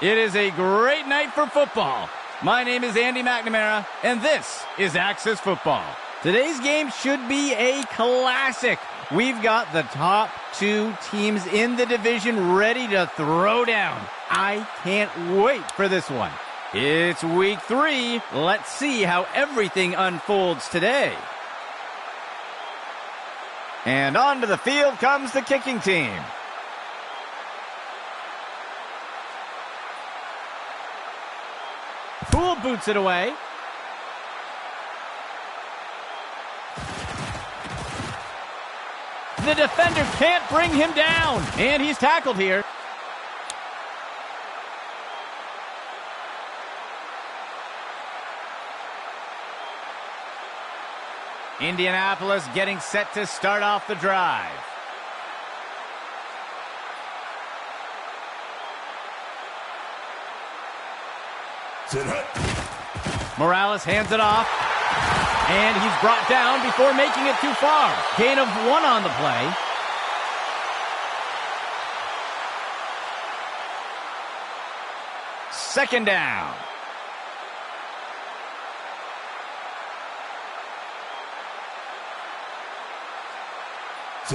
It is a great night for football. My name is Andy McNamara, and this is Access Football. Today's game should be a classic. We've got the top two teams in the division ready to throw down. I can't wait for this one. It's week 3. Let's see how everything unfolds today. And onto the field comes the kicking team. Poole boots it away. The defender can't bring him down, and he's tackled here. Indianapolis getting set to start off the drive. Morales hands it off, and he's brought down before making it too far. Gain of 1 on the play. Second down.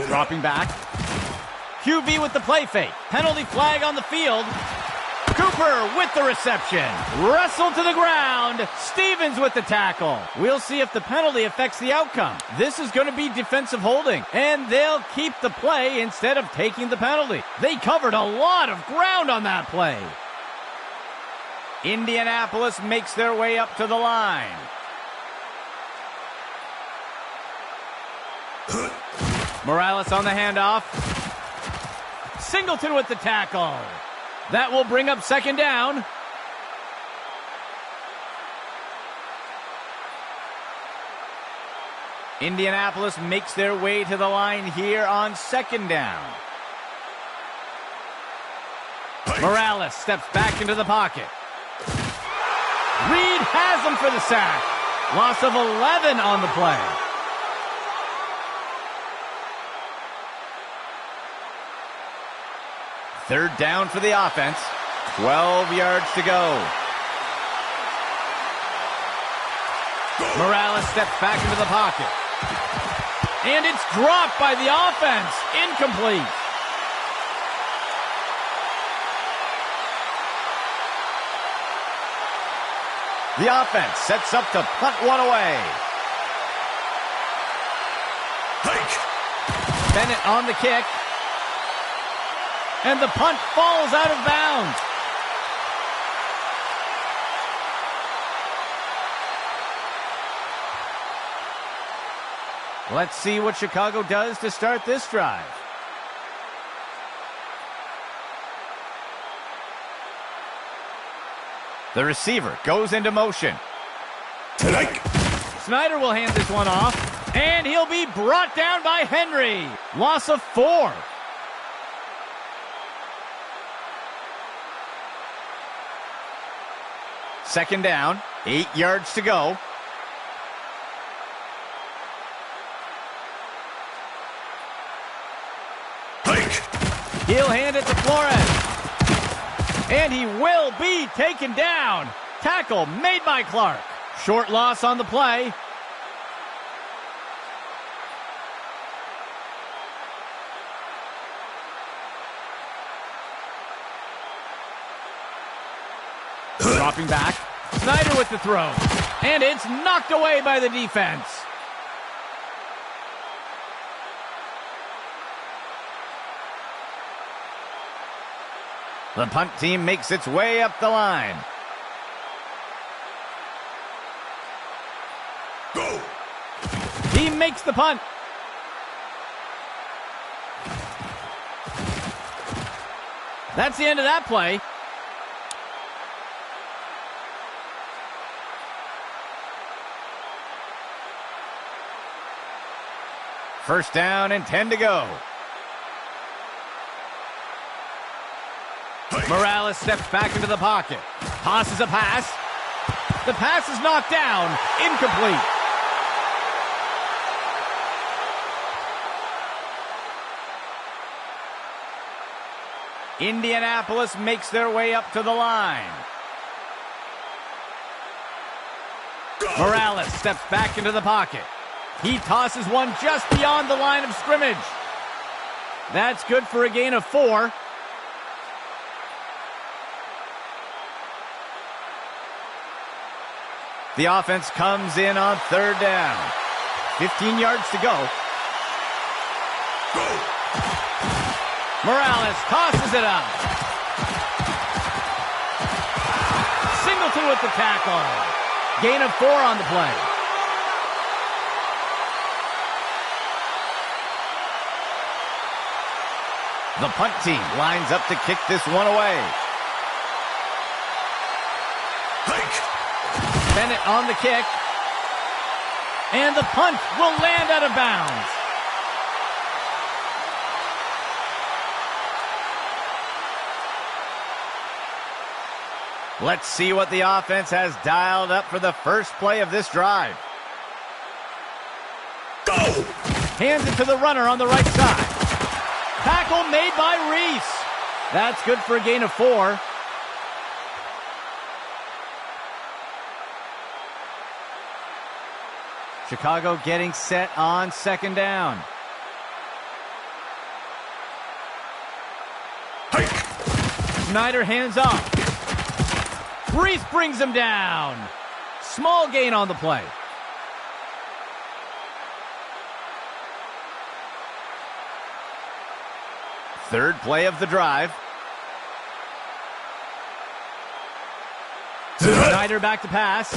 Dropping back. QB with the play fake. Penalty flag on the field. Cooper with the reception. Russell to the ground. Stevens with the tackle. We'll see if the penalty affects the outcome. This is going to be defensive holding, and they'll keep the play instead of taking the penalty. They covered a lot of ground on that play. Indianapolis makes their way up to the line. Morales on the handoff. Singleton with the tackle. That will bring up second down. Indianapolis makes their way to the line here on second down. Morales steps back into the pocket. Reed has him for the sack. Loss of 11 on the play. Third down for the offense. 12 yards to go. Morales steps back into the pocket. And it's dropped by the offense. Incomplete. The offense sets up to punt one away. Hike. Bennett on the kick. And the punt falls out of bounds. Let's see what Chicago does to start this drive. The receiver goes into motion. Snyder will hand this one off, and he'll be brought down by Henry. Loss of 4. Second down, 8 yards to go. He'll hand it to Flores. And he will be taken down. Tackle made by Clark. Short loss on the play. Dropping back. Snyder with the throw. And it's knocked away by the defense. The punt team makes its way up the line. Go. He makes the punt. That's the end of that play. First down and 10 to go. Morales steps back into the pocket. Tosses a pass. The pass is knocked down. Incomplete. Indianapolis makes their way up to the line. Morales steps back into the pocket. He tosses one just beyond the line of scrimmage. That's good for a gain of 4. The offense comes in on 3rd down. 15 yards to go. Morales tosses it up. Singleton with the tackle. Gain of 4 on the play. The punt team lines up to kick this one away. Bennett on the kick. And the punt will land out of bounds. Let's see what the offense has dialed up for the first play of this drive. Go! Hands it to the runner on the right side. Tackle made by Reese. That's good for a gain of 4. Chicago getting set on 2nd down. Snyder hands off. Reese brings him down. Small gain on the play. Third play of the drive. Snyder back to pass.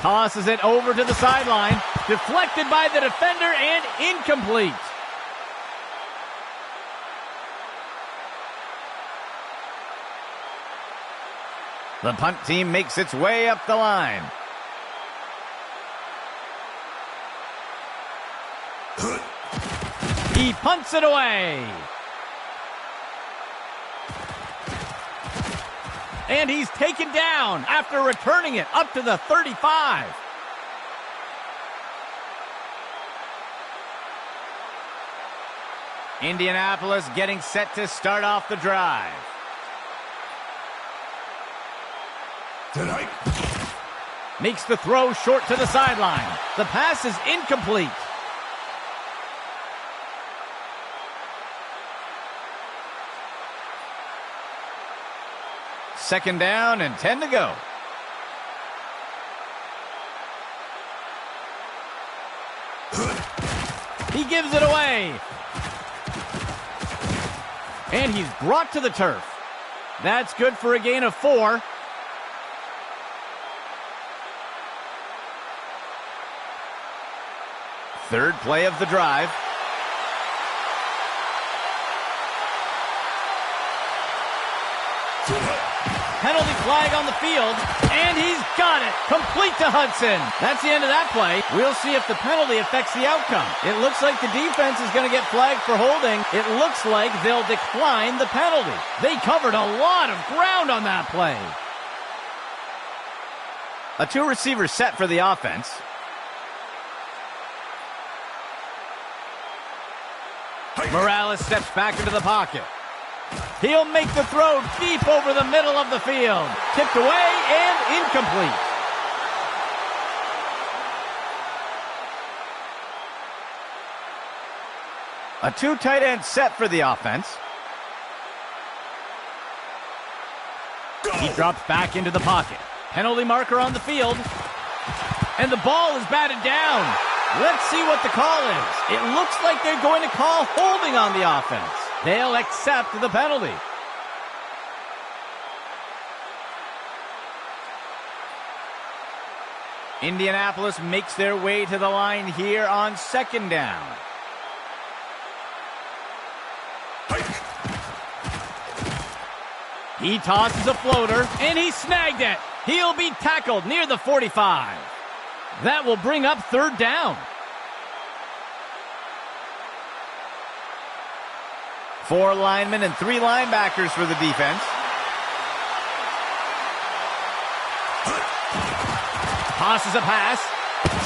Tosses it over to the sideline. Deflected by the defender and incomplete. The punt team makes its way up the line. He punts it away. And he's taken down after returning it up to the 35. Indianapolis getting set to start off the drive. Makes the throw short to the sideline. The pass is incomplete. Second down and 10 to go. He gives it away. And he's brought to the turf. That's good for a gain of 4. Third play of the drive. Penalty flag on the field, and he's got it. Complete to Hudson. That's the end of that play. We'll see if the penalty affects the outcome. It looks like the defense is going to get flagged for holding. It looks like they'll decline the penalty. They covered a lot of ground on that play. A 2-receiver set for the offense. Morales steps back into the pocket. He'll make the throw deep over the middle of the field. Tipped away and incomplete. A 2 tight end set for the offense. He drops back into the pocket. Penalty marker on the field. And the ball is batted down. Let's see what the call is. It looks like they're going to call holding on the offense. They'll accept the penalty. Indianapolis makes their way to the line here on 2nd down. He tosses a floater, and he snagged it. He'll be tackled near the 45. That will bring up 3rd down. 4 linemen and 3 linebackers for the defense. Tosses a pass.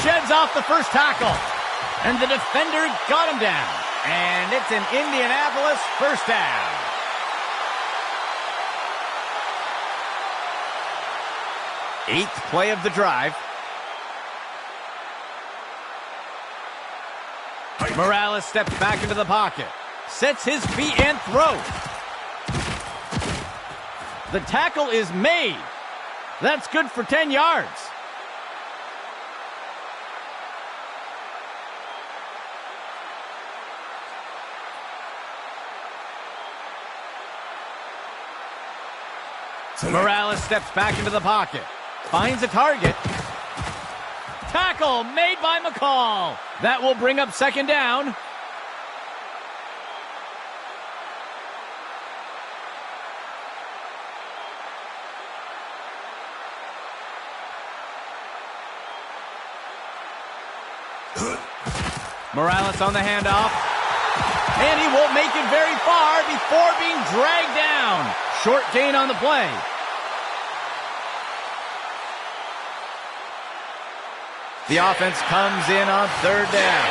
Sheds off the first tackle. And the defender got him down. And it's an Indianapolis first down. 8th play of the drive. Morales steps back into the pocket, sets his feet and throws. The tackle is made. That's good for 10 yards. Morales steps back into the pocket, finds a target. Tackle made by McCall. That will bring up 2nd down. Morales on the handoff. And he won't make it very far before being dragged down. Short gain on the play. The offense comes in on 3rd down.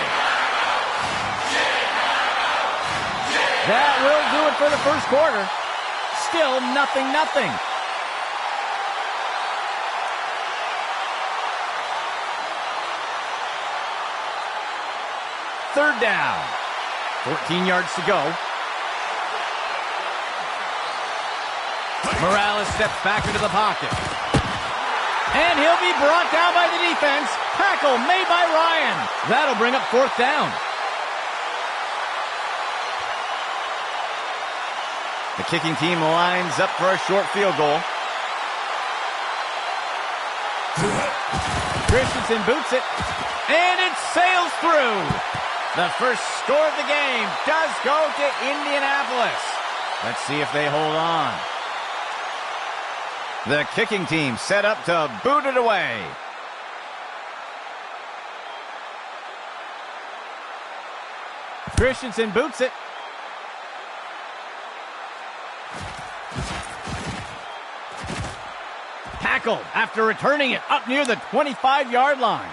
That will do it for the first quarter. Still 0-0. 3rd down. 14 yards to go. Morales steps back into the pocket. And he'll be brought down by the defense. Tackle made by Ryan. That'll bring up 4th down. The kicking team lines up for a short field goal. Christensen boots it. And it sails through. The first score of the game does go to Indianapolis. Let's see if they hold on. The kicking team set up to boot it away. Christensen boots it. Tackled after returning it up near the 25-yard line.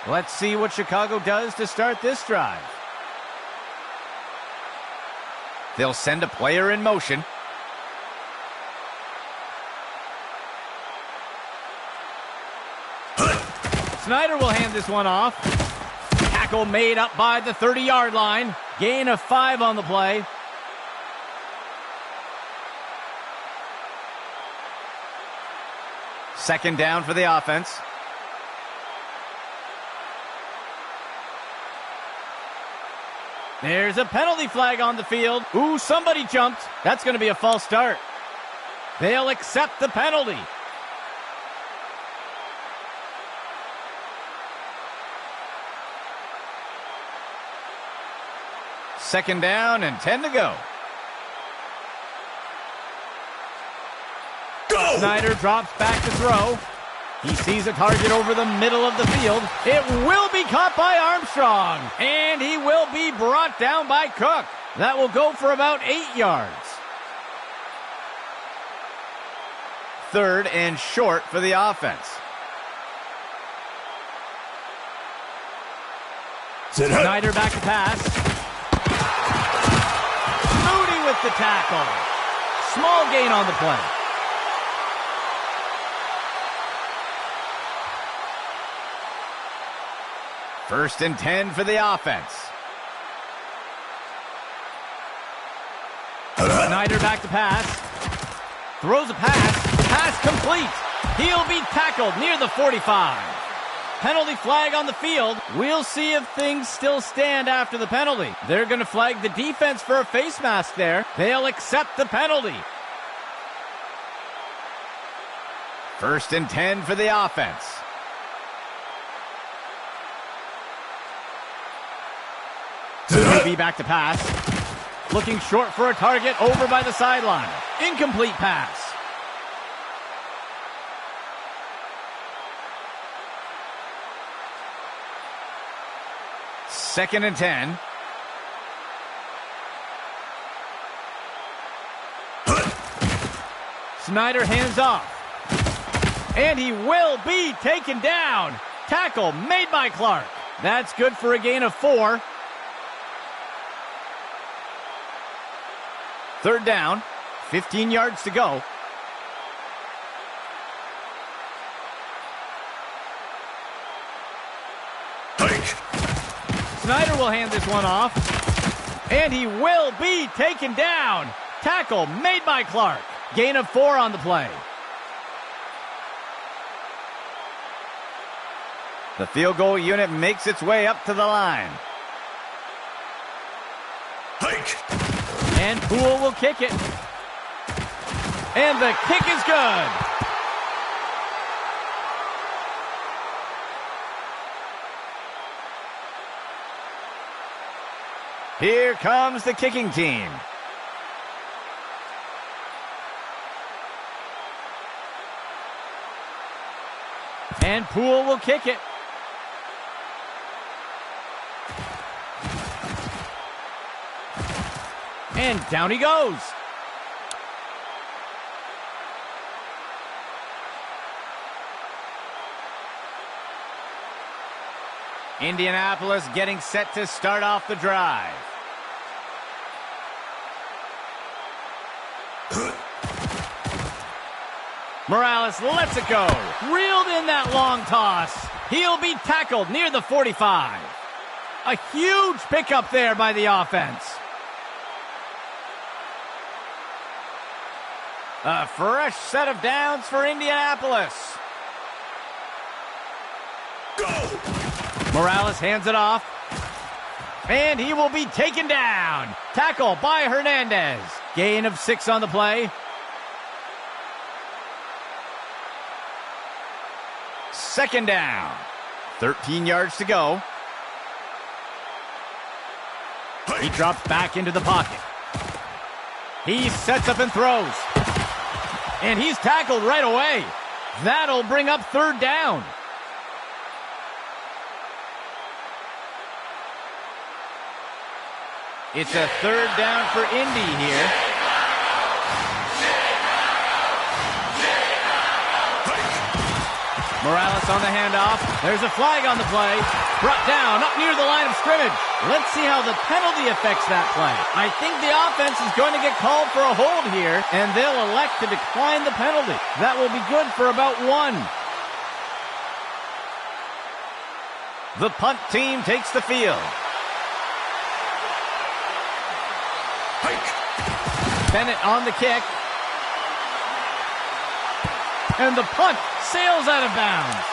Let's see what Chicago does to start this drive. They'll send a player in motion. Snyder will hand this one off. Tackle made up by the 30-yard line. Gain of 5 on the play. Second down for the offense. There's a penalty flag on the field. Ooh, somebody jumped. That's going to be a false start. They'll accept the penalty. Second down and 10 to go. Go! Snyder drops back to throw. He sees a target over the middle of the field. It will be caught by Armstrong. And he will be brought down by Cook. That will go for about 8 yards. Third and short for the offense. Snyder back to pass. Moody with the tackle. Small gain on the play. First and 10 for the offense. Snyder back to pass. Throws a pass. Pass complete. He'll be tackled near the 45. Penalty flag on the field. We'll see if things still stand after the penalty. They're going to flag the defense for a face mask there. They'll accept the penalty. First and 10 for the offense. Be back to pass. Looking short for a target over by the sideline. Incomplete pass. Second and 10. Snyder hands off. And he will be taken down. Tackle made by Clark. That's good for a gain of 4. Third down, 15 yards to go. Snyder will hand this one off. And he will be taken down. Tackle made by Clark. Gain of 4 on the play. The field goal unit makes its way up to the line. And Poole will kick it. And the kick is good. Here comes the kicking team. And Poole will kick it. And down he goes. Indianapolis getting set to start off the drive. Morales lets it go. Reeled in that long toss. He'll be tackled near the 45. A huge pickup there by the offense. A fresh set of downs for Indianapolis. Go! Morales hands it off. And he will be taken down. Tackle by Hernandez. Gain of 6 on the play. Second down. 13 yards to go. He drops back into the pocket. He sets up and throws. And he's tackled right away. That'll bring up third down. It's a third down for Indy here. Morales on the handoff. There's a flag on the play. Brought down up near the line of scrimmage. Let's see how the penalty affects that play. I think the offense is going to get called for a hold here, and they'll elect to decline the penalty. That will be good for about 1. The punt team takes the field. Bennett on the kick. And the punt sails out of bounds.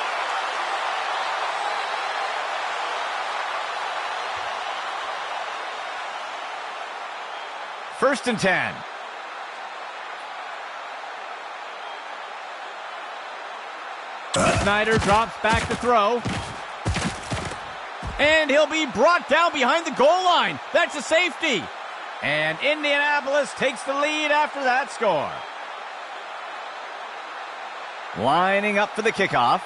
First and 10. Snyder drops back to throw. And he'll be brought down behind the goal line. That's a safety. And Indianapolis takes the lead after that score. Lining up for the kickoff.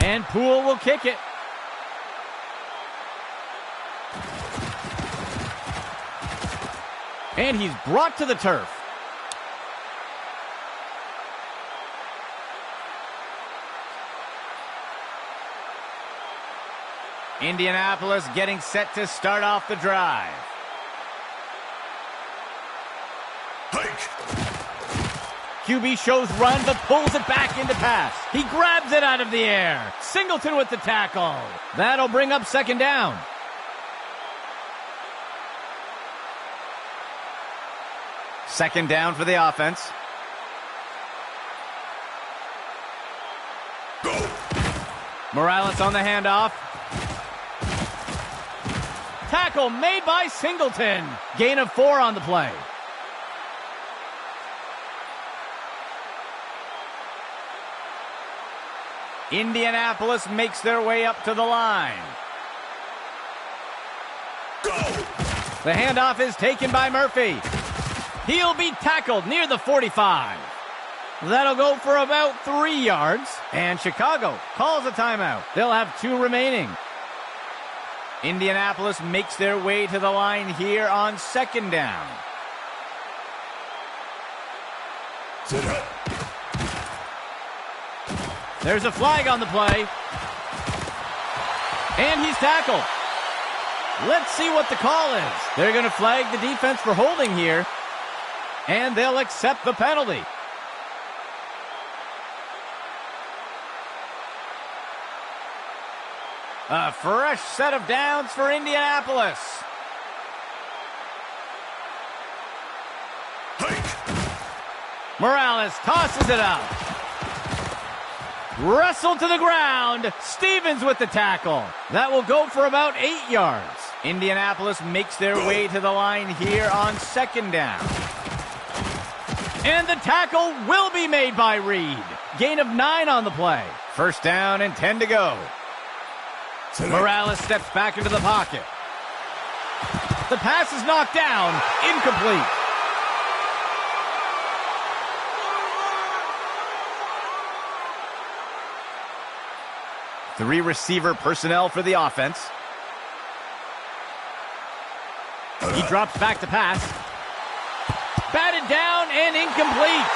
And Poole will kick it. And he's brought to the turf. Indianapolis getting set to start off the drive. QB shows run, but pulls it back into pass. He grabs it out of the air. Singleton with the tackle. That'll bring up second down. Second down for the offense. Go. Morales on the handoff. Tackle made by Singleton. Gain of 4 on the play. Indianapolis makes their way up to the line. Go. The handoff is taken by Murphy. He'll be tackled near the 45. That'll go for about 3 yards. And Chicago calls a timeout. They'll have 2 remaining. Indianapolis makes their way to the line here on second down. Sit up. There's a flag on the play. And he's tackled. Let's see what the call is. They're going to flag the defense for holding here, and they'll accept the penalty. A fresh set of downs for Indianapolis. Morales tosses it out. Wrestled to the ground. Stevens with the tackle. That will go for about 8 yards. Indianapolis makes their way to the line here on second down. And the tackle will be made by Reed. Gain of 9 on the play. First down and 10 to go. Morales steps back into the pocket. The pass is knocked down. Incomplete. Three receiver personnel for the offense. He drops back to pass. Batted down and incomplete.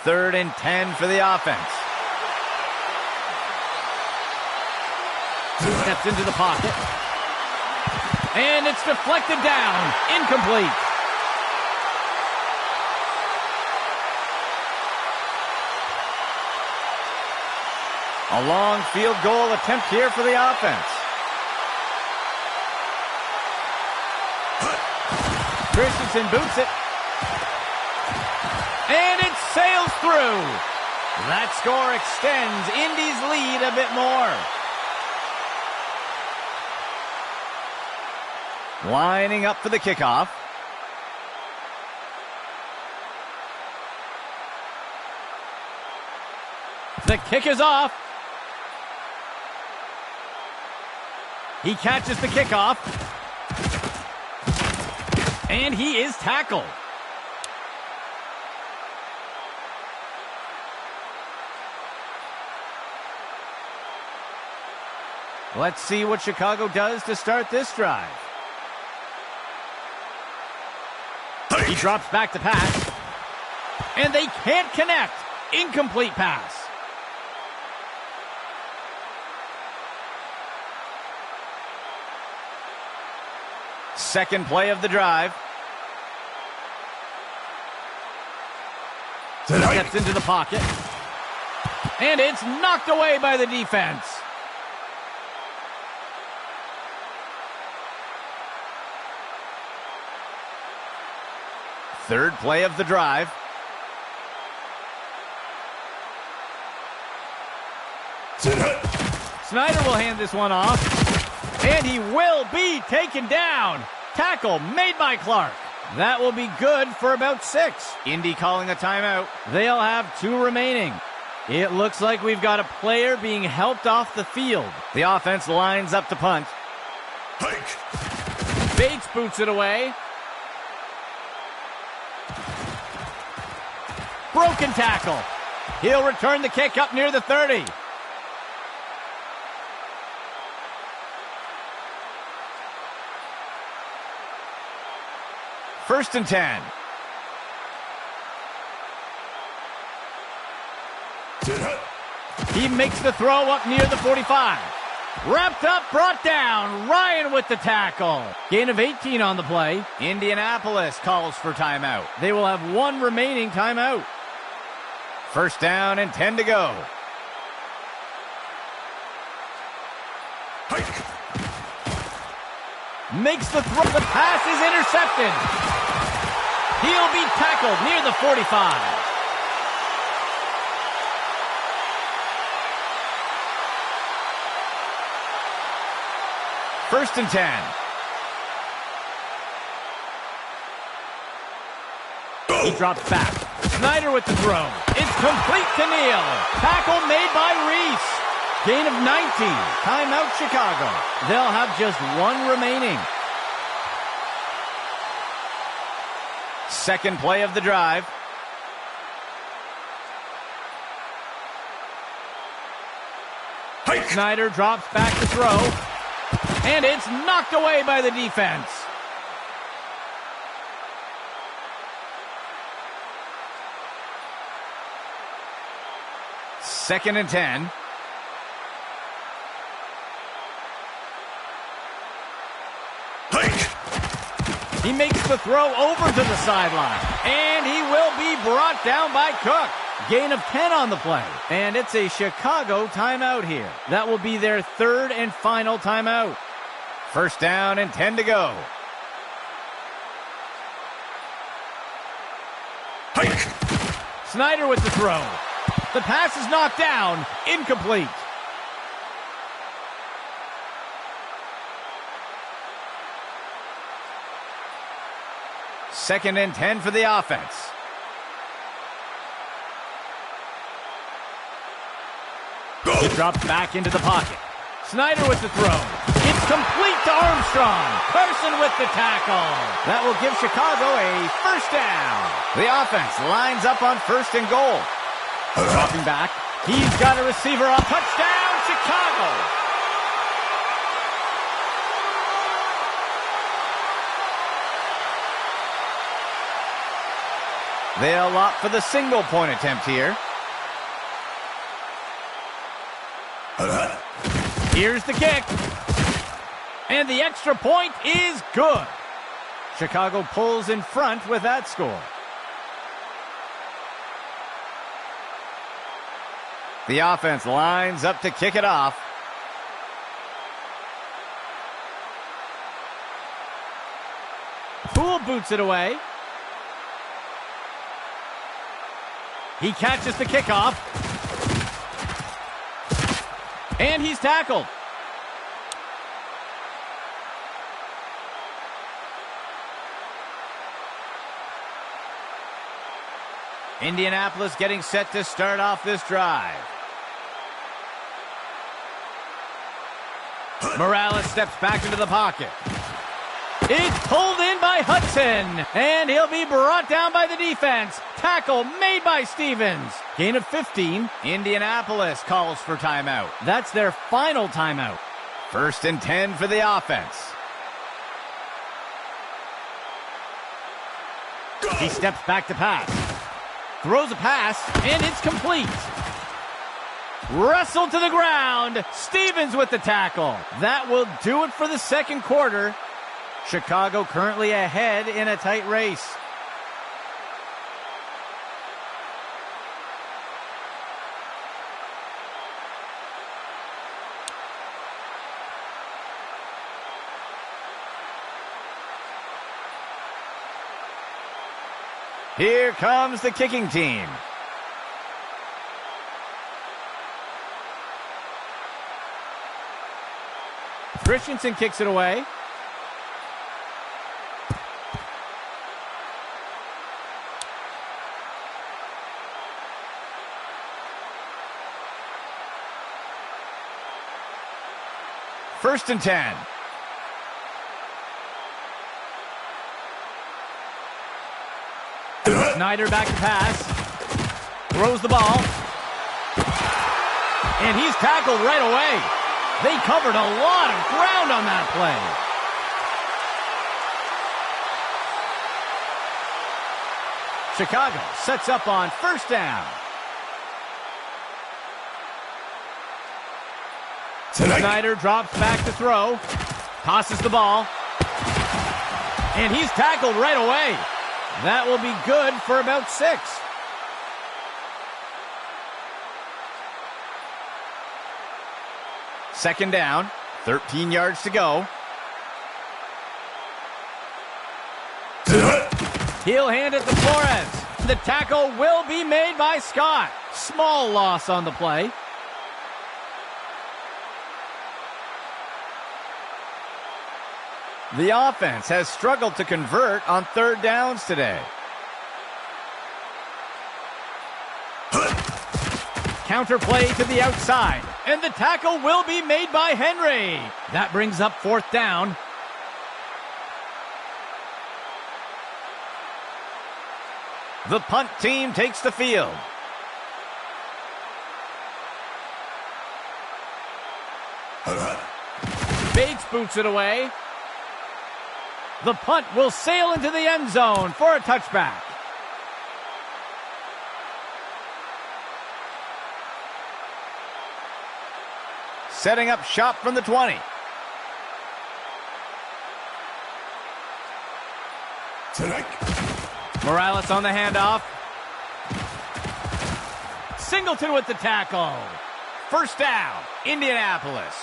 Third and 10 for the offense. Steps into the pocket. And it's deflected down. Incomplete. A long field goal attempt here for the offense. Christensen boots it. And it sails through. That score extends Indy's lead a bit more. Lining up for the kickoff. The kick is off. He catches the kickoff. And he is tackled. Let's see what Chicago does to start this drive. He drops back to pass. And they can't connect. Incomplete pass. Second play of the drive. Steps into the pocket. And it's knocked away by the defense. Third play of the drive. Snyder will hand this one off. And he will be taken down. Tackle made by Clark. That will be good for about 6. Indy calling a timeout. They'll have 2 remaining. It looks like we've got a player being helped off the field. The offense lines up to punt. Bates boots it away. Broken tackle. He'll return the kick up near the 30. First and 10. He makes the throw up near the 45. Wrapped up, brought down. Ryan with the tackle. Gain of 18 on the play. Indianapolis calls for timeout. They will have 1 remaining timeout. First down and 10 to go. Makes the throw. The pass is intercepted. He'll be tackled near the 45. First and 10. He drops back. Snyder with the throw. It's complete to Neal. Tackle made by Reese. Gain of 19. Timeout Chicago. They'll have just 1 remaining. Second play of the drive. Snyder drops back to throw. And it's knocked away by the defense. 2nd and 10. He makes the throw over to the sideline, and he will be brought down by Cook. Gain of 10 on the play, and it's a Chicago timeout here. That will be their 3rd and final timeout. 1st down and 10 to go. Snyder with the throw. The pass is knocked down, incomplete. Second and 10 for the offense. He drops back into the pocket. Snyder with the throw. It's complete to Armstrong. Carson with the tackle. That will give Chicago a 1st down. The offense lines up on 1st and goal. Dropping back. He's got a receiver up. Touchdown, Chicago. They'll opt for the single-point attempt here. Here's the kick. And the extra point is good. Chicago pulls in front with that score. The offense lines up to kick it off. Poole boots it away. He catches the kickoff. And he's tackled. Indianapolis getting set to start off this drive. Morales steps back into the pocket. It's pulled in by Hudson, and he'll be brought down by the defense. Tackle made by Stevens. Gain of 15. Indianapolis calls for timeout. That's their final timeout. 1st and 10 for the offense. He steps back to pass. Throws a pass, and it's complete. Wrestled to the ground. Stevens with the tackle. That will do it for the 2nd quarter. Chicago currently ahead in a tight race. Here comes the kicking team. Christensen kicks it away. First and 10. Snyder back to pass. Throws the ball. And he's tackled right away. They covered a lot of ground on that play. Chicago sets up on 1st down. Snyder drops back to throw. Tosses the ball. And he's tackled right away. That will be good for about 6. Second down, 13 yards to go. He'll hand it to Flores. The tackle will be made by Scott. Small loss on the play. The offense has struggled to convert on 3rd downs today. Counterplay to the outside, and the tackle will be made by Henry. That brings up 4th down. The punt team takes the field. Bates boots it away. The punt will sail into the end zone for a touchback. setting up shop from the 20. Morales on the handoff. Singleton with the tackle. First down, Indianapolis.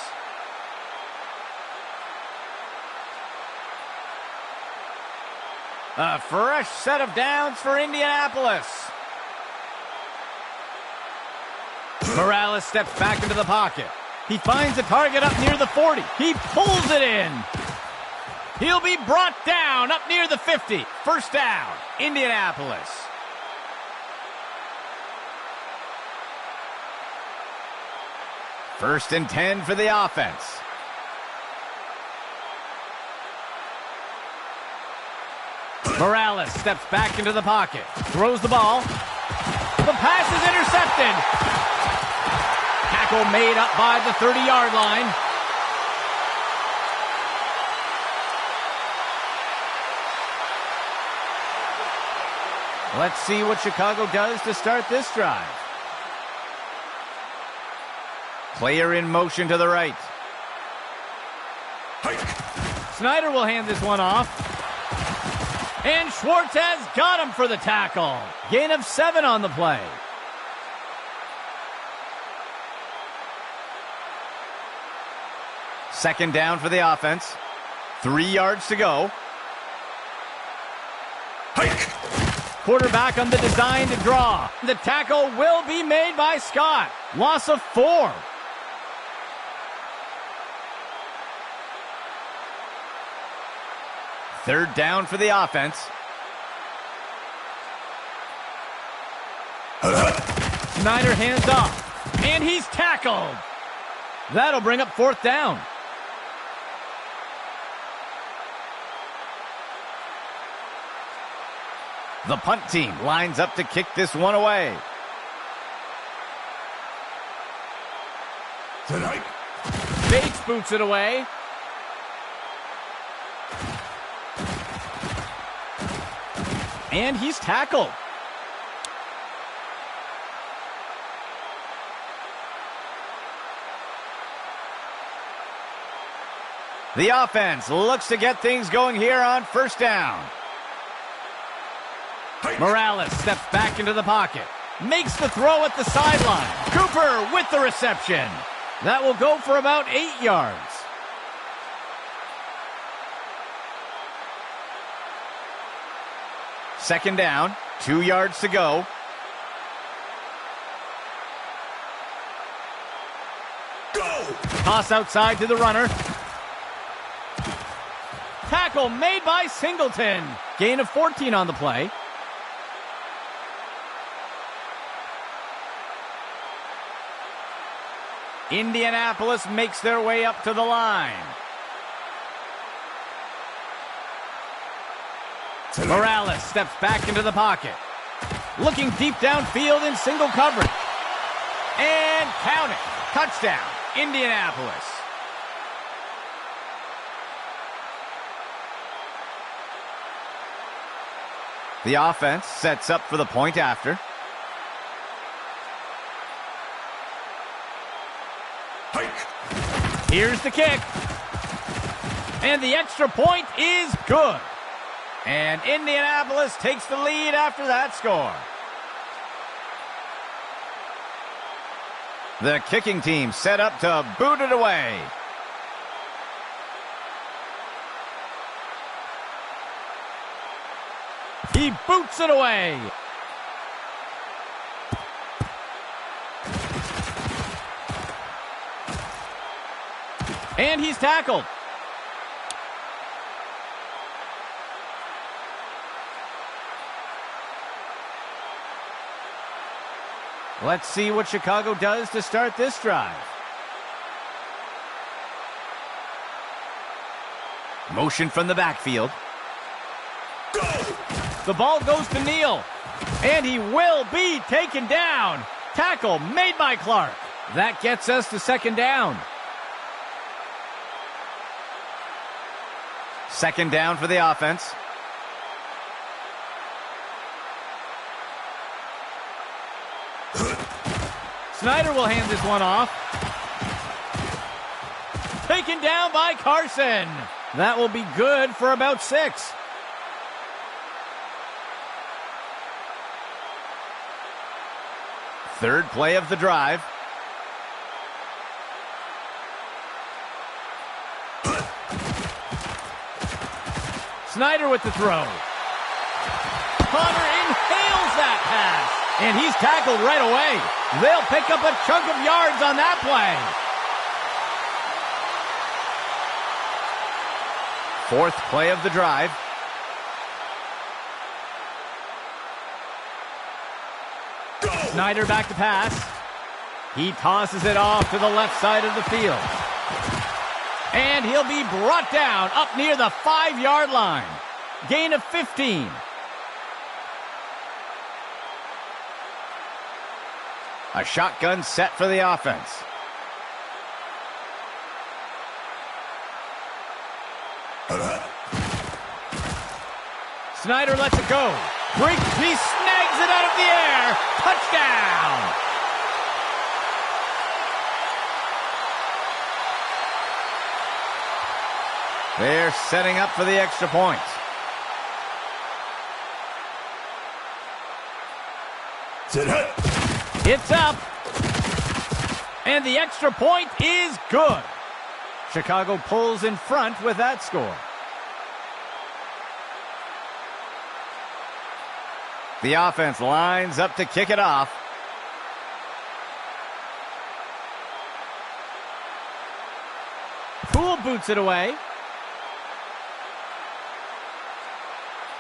A fresh set of downs for Indianapolis. Morales steps back into the pocket. He finds a target up near the 40. He pulls it in. He'll be brought down up near the 50. First down, Indianapolis. First and 10 for the offense. Morales steps back into the pocket. Throws the ball. The pass is intercepted. Tackle made up by the 30-yard line. Let's see what Chicago does to start this drive. Player in motion to the right. Snyder will hand this one off. And Schwartz has got him for the tackle. Gain of 7 on the play. Second down for the offense. 3 yards to go. Quarterback on the design to draw. The tackle will be made by Scott. Loss of 4. Third down for the offense. Snyder hands off. And he's tackled. That'll bring up fourth down. The punt team lines up to kick this one away. Bates boots it away. And he's tackled. The offense looks to get things going here on first down. Morales steps back into the pocket. Makes the throw at the sideline. Cooper with the reception. That will go for about 8 yards. Second down, 2 yards to go. Toss outside to the runner. Tackle made by Singleton. Gain of 14 on the play. Indianapolis makes their way up to the line. Morales steps back into the pocket. Looking deep downfield in single coverage. And count it. Touchdown, Indianapolis. The offense sets up for the point after. Here's the kick. And the extra point is good. And Indianapolis takes the lead after that score. The kicking team set up to boot it away. He boots it away. And he's tackled. Let's see what Chicago does to start this drive. Motion from the backfield. The ball goes to Neal. And he will be taken down. Tackle made by Clark. That gets us to second down. Second down for the offense. Snyder will hand this one off. taken down by Carson. That will be good for about 6. Third play of the drive. Snyder with the throw. Connor inhales that pass, and he's tackled right away. They'll pick up a chunk of yards on that play. Fourth play of the drive. Snyder back to pass. He tosses it off to the left side of the field. And he'll be brought down up near the 5-yard line. Gain of 15. A shotgun set for the offense. Snyder lets it go. He snags it out of the air. Touchdown! They're setting up for the extra point. It's up. And the extra point is good. Chicago pulls in front with that score. The offense lines up to kick it off. Poole boots it away.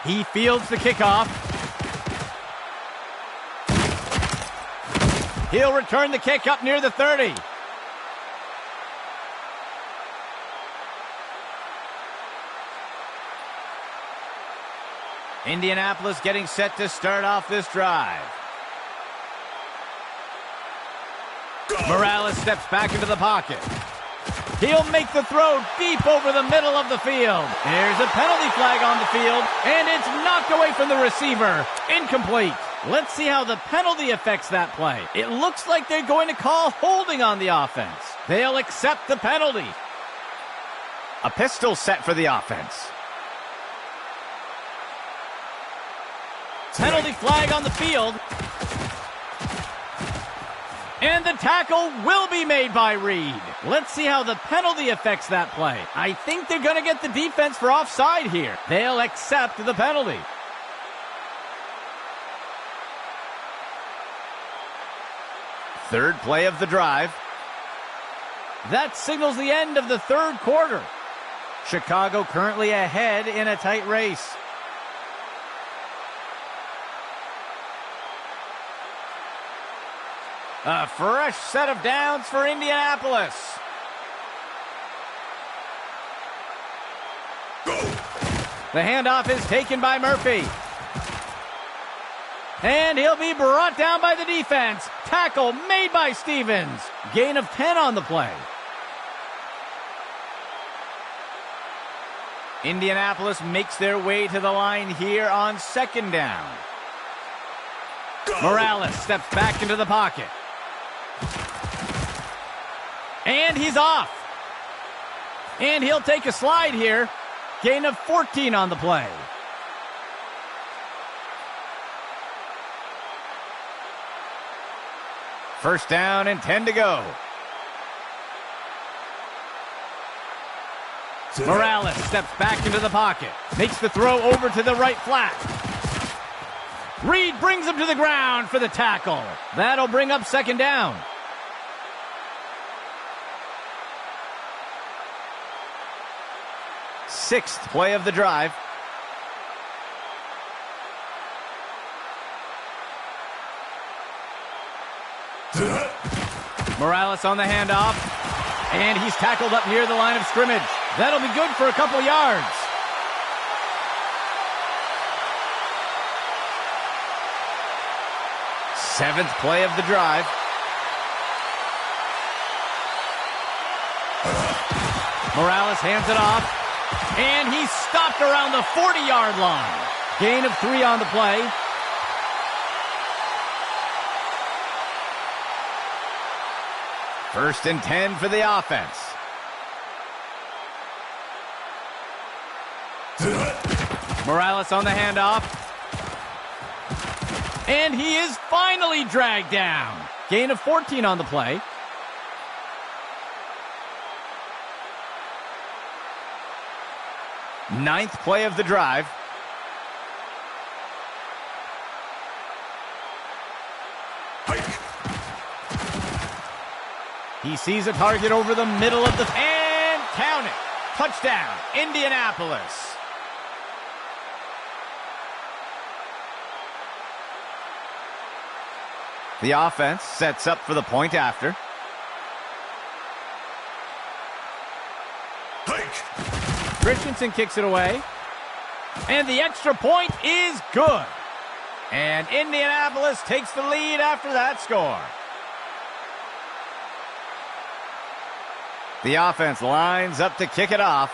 He fields the kickoff. He'll return the kick up near the 30. Indianapolis getting set to start off this drive. Morales steps back into the pocket. He'll make the throw deep over the middle of the field. There's a penalty flag on the field, and it's knocked away from the receiver. Incomplete. Let's see how the penalty affects that play. It looks like they're going to call holding on the offense. They'll accept the penalty. A pistol set for the offense. Penalty flag on the field. And the tackle will be made by Reed. Let's see how the penalty affects that play. I think they're going to get the defense for offside here. They'll accept the penalty. Third play of the drive. That signals the end of the third quarter. Chicago currently ahead in a tight race. A fresh set of downs for Indianapolis. The handoff is taken by Murphy. And he'll be brought down by the defense. Tackle made by Stevens. Gain of 10 on the play. Indianapolis makes their way to the line here on second down. Morales steps back into the pocket. And he's off. And he'll take a slide here. Gain of 14 on the play. First down and 10 to go. Morales steps back into the pocket. Makes the throw over to the right flat. Reed brings him to the ground for the tackle. That'll bring up second down. Sixth play of the drive. Morales on the handoff. And he's tackled up near the line of scrimmage. That'll be good for a couple yards. Seventh play of the drive. Morales hands it off. And he's stopped around the 40-yard line. Gain of 3 on the play. First and 10 for the offense. Morales on the handoff. And he is finally dragged down. Gain of 14 on the play. Ninth play of the drive. He sees a target over the middle of the... And count it. Touchdown, Indianapolis. The offense sets up for the point after. Christensen kicks it away. And the extra point is good. And Indianapolis takes the lead after that score. The offense lines up to kick it off.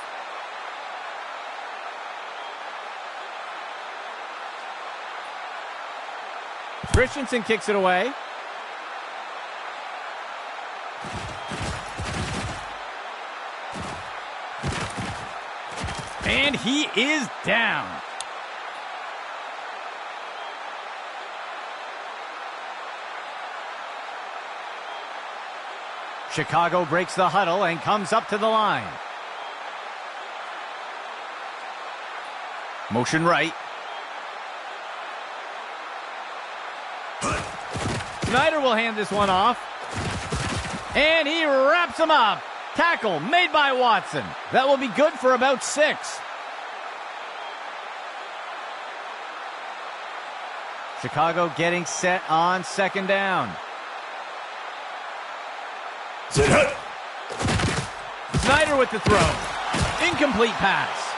Christensen kicks it away. And he is down. Chicago breaks the huddle and comes up to the line. Motion right. Snyder will hand this one off. And he wraps him up. Tackle made by Watson. That will be good for about 6. Chicago getting set on second down. Snyder with the throw. Incomplete pass.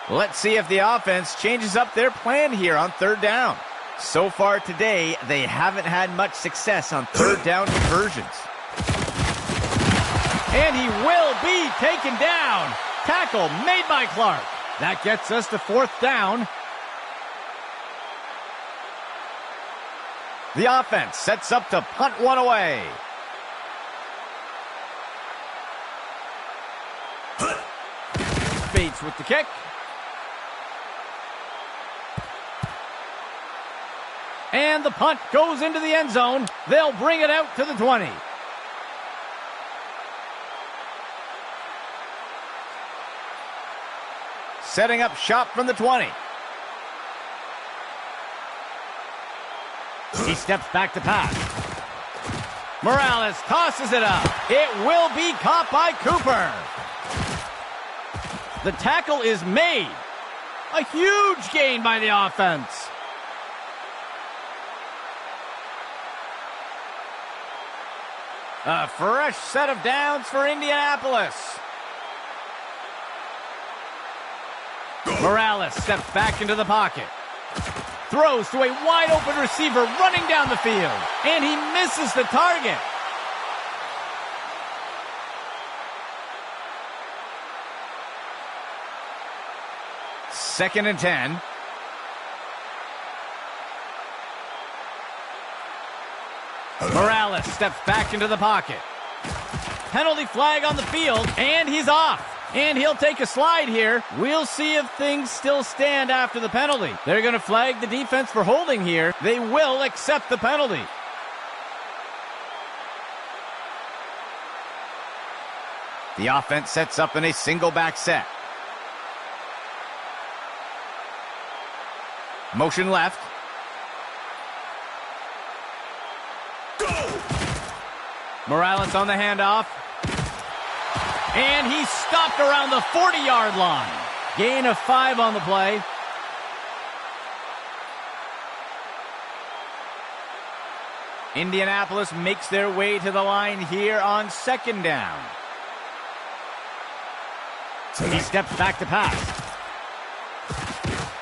Let's see if the offense changes up their plan here on third down. So far today, they haven't had much success on third down conversions. And he will be taken down. Tackle made by Clark. That gets us to fourth down. The offense sets up to punt one away. Bates with the kick. And the punt goes into the end zone. They'll bring it out to the 20. Setting up shop from the 20. He steps back to pass. Morales tosses it up. It will be caught by Cooper. The tackle is made. A huge gain by the offense. A fresh set of downs for Indianapolis. Morales steps back into the pocket. Throws to a wide-open receiver running down the field. And he misses the target. Second and 10. Morales steps back into the pocket. Penalty flag on the field, and he's off. And he'll take a slide here. We'll see if things still stand after the penalty. They're going to flag the defense for holding here. They will accept the penalty. The offense sets up in a single back set. Motion left. Morales on the handoff. And he's stopped around the 40-yard line. Gain of 5 on the play. Indianapolis makes their way to the line here on second down. He steps back to pass.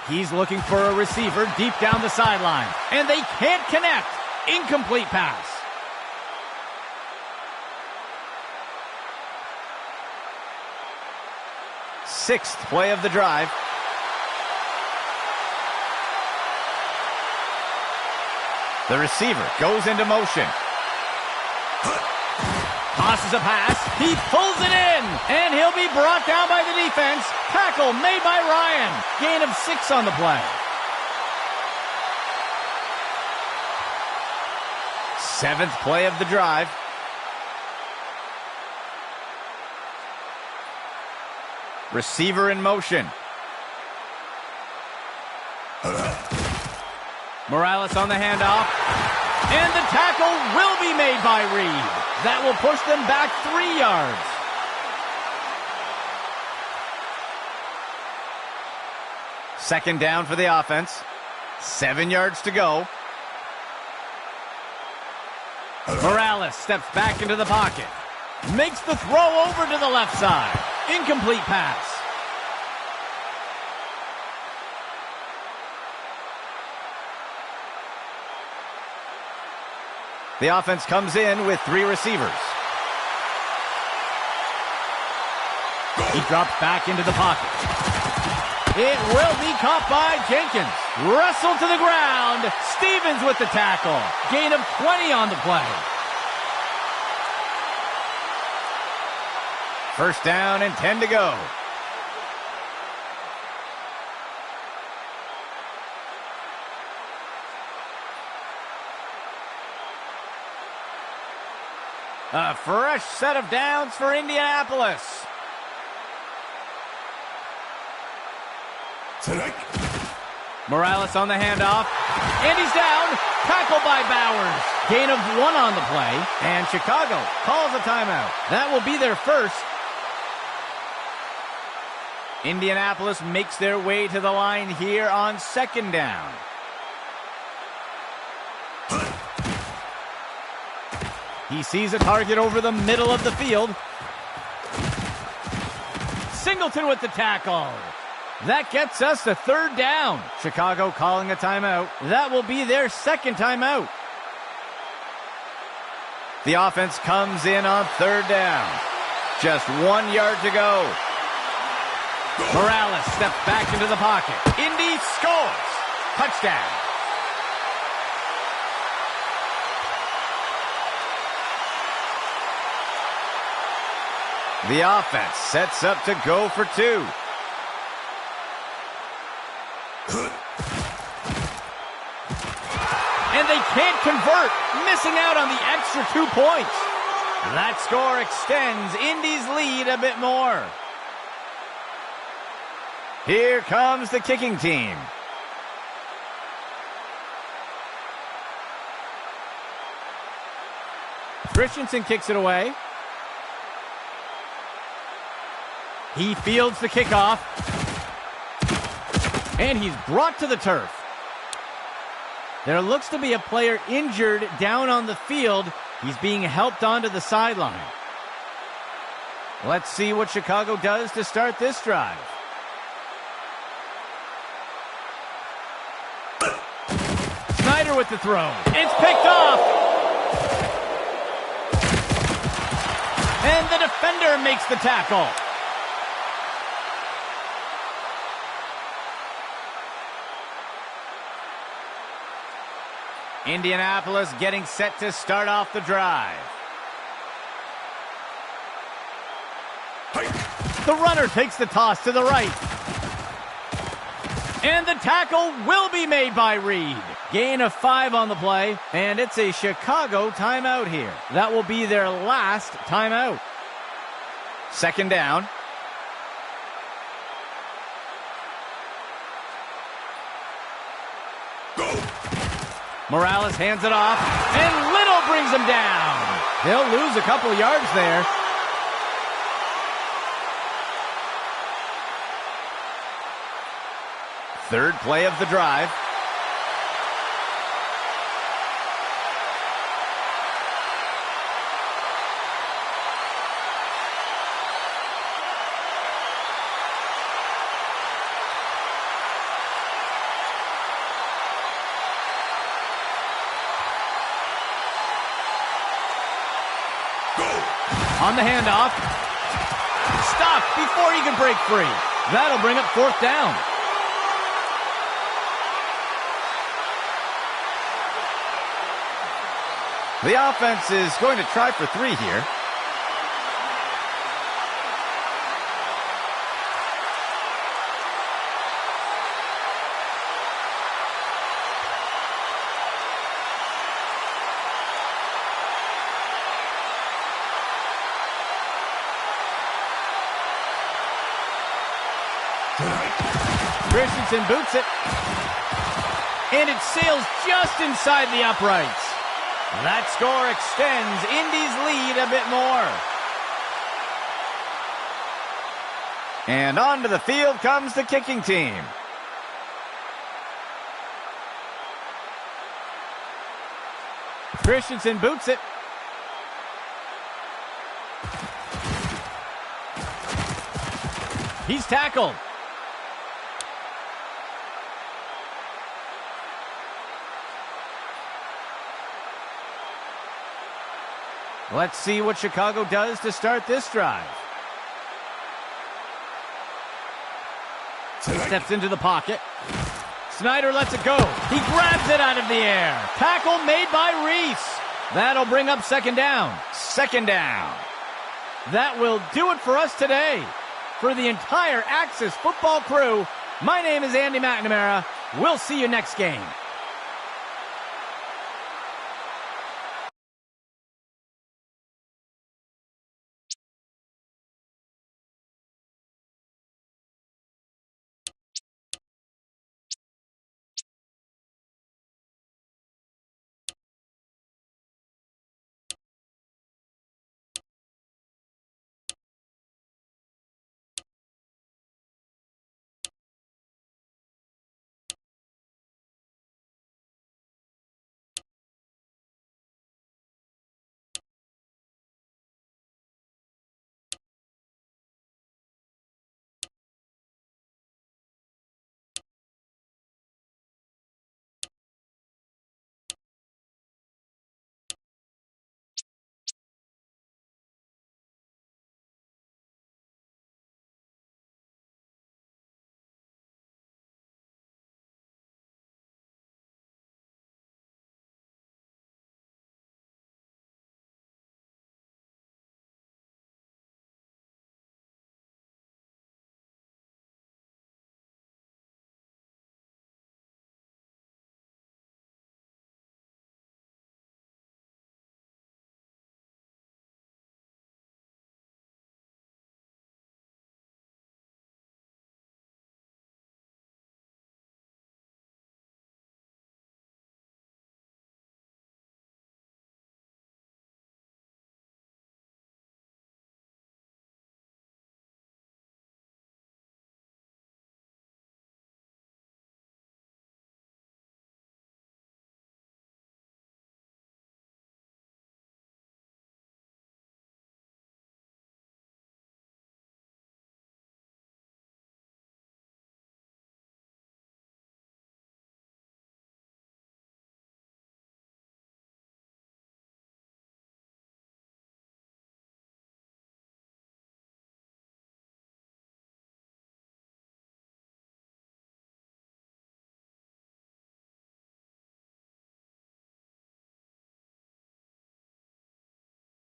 He's looking for a receiver deep down the sideline. And they can't connect. Incomplete pass. Sixth play of the drive. The receiver goes into motion. Tosses a pass. He pulls it in. And he'll be brought down by the defense. Tackle made by Ryan. Gain of 6 on the play. Seventh play of the drive. Receiver in motion. Morales on the handoff. And the tackle will be made by Reed. That will push them back 3 yards. Second down for the offense. 7 yards to go. Morales steps back into the pocket. Makes the throw over to the left side. Incomplete pass. The offense comes in with 3 receivers. He drops back into the pocket. It will be caught by Jenkins. Wrestled to the ground. Stevens with the tackle. Gain of 20 on the play. First down and 10 to go. A fresh set of downs for Indianapolis. Morales on the handoff. And he's down. Tackled by Bowers. Gain of 1 on the play. And Chicago calls a timeout. That will be their first. Indianapolis makes their way to the line here on second down. He sees a target over the middle of the field. Singleton with the tackle. That gets us to third down. Chicago calling a timeout. That will be their second timeout. The offense comes in on third down. Just 1 yard to go. Morales steps back into the pocket. Indy scores. Touchdown. The offense sets up to go for 2. And they can't convert, missing out on the extra 2 points. That score extends Indy's lead a bit more. Here comes the kicking team. Christensen kicks it away. He fields the kickoff. And he's brought to the turf. There looks to be a player injured down on the field. He's being helped onto the sideline. Let's see what Chicago does to start this drive. Snyder with the throw. It's picked off. And the defender makes the tackle. Indianapolis getting set to start off the drive. The runner takes the toss to the right. And the tackle will be made by Reed. Gain of 5 on the play, and it's a Chicago timeout here. That will be their last timeout. Second down. Morales hands it off, and Little brings him down. They'll lose a couple yards there. Third play of the drive. On the handoff. Stopped before he can break free. That'll bring up fourth down. The offense is going to try for 3 here. Christensen boots it. And it sails just inside the uprights. That score extends Indy's lead a bit more. And onto the field comes the kicking team. Christensen boots it. He's tackled. Let's see what Chicago does to start this drive. Steps into the pocket. Snyder lets it go. He grabs it out of the air. Tackle made by Reese. That'll bring up second down. Second down. That will do it for us today. For the entire Axis football crew, my name is Andy McNamara. We'll see you next game.